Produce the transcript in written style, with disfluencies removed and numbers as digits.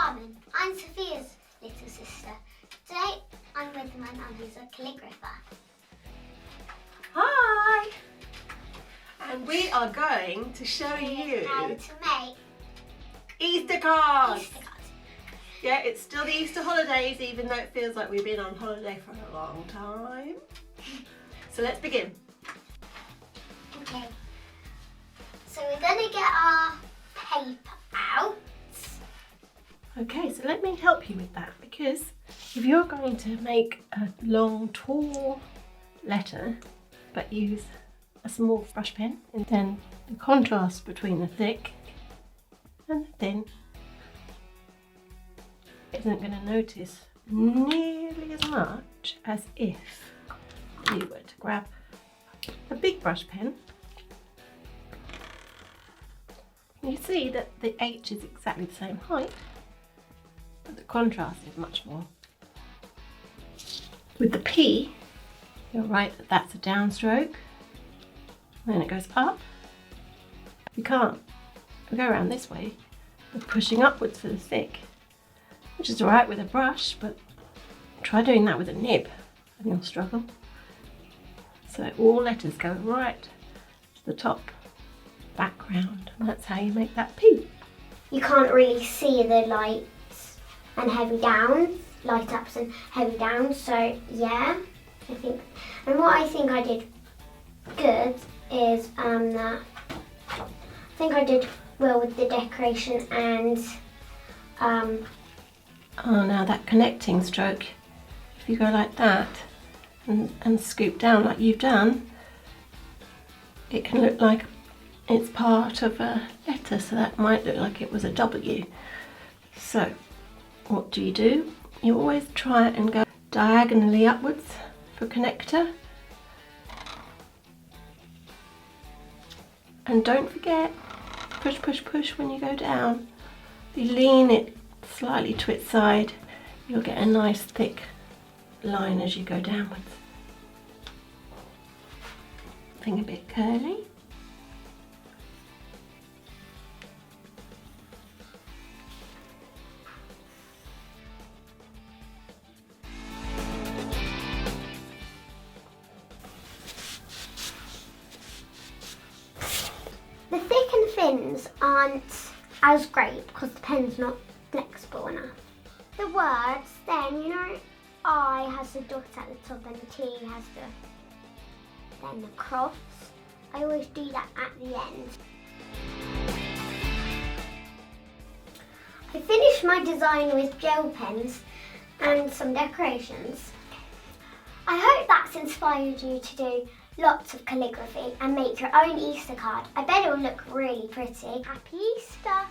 Carmen. I'm Sophia's little sister. Today I'm with my mum who's a calligrapher. Hi! And we are going to show you how to make Easter cards. Easter cards. Yeah, it's still the Easter holidays, even though it feels like we've been on holiday for a long time. So let's begin. Okay. So we're going to get our paper out. Okay, so let me help you with that, because if you're going to make a long, tall letter, but use a small brush pen, and then the contrast between the thick and the thin isn't going to notice nearly as much as if you were to grab a big brush pen. You see that the H is exactly the same height, but the contrast is much more. With the P, you're right that that's a downstroke, then it goes up. You can't go around this way, we're pushing upwards for the thick, which is alright with a brush, but try doing that with a nib and you'll struggle. So all letters go right to the top background, and that's how you make that P. You can't really see the lights and heavy downs, light ups and heavy downs, so yeah, I think, and what I think I did good is that I think I did well with the decoration and oh, now that connecting stroke, if you go like that and scoop down like you've done, it can look like it's part of a letter, so that might look like it was a W. So what do? You always try and go diagonally upwards for connector. And don't forget, push, push, push when you go down. If you lean it slightly to its side, you'll get a nice thick line as you go downwards. Thing a bit curly. the thick and fins aren't as great because the pen's not flexible enough. The words, then, you know, I has the dot at the top and the T has then the cross. I always do that at the end. I finished my design with gel pens and some decorations. I hope that's inspired you to do lots of calligraphy and make your own Easter card. I bet it will look really pretty. Happy Easter!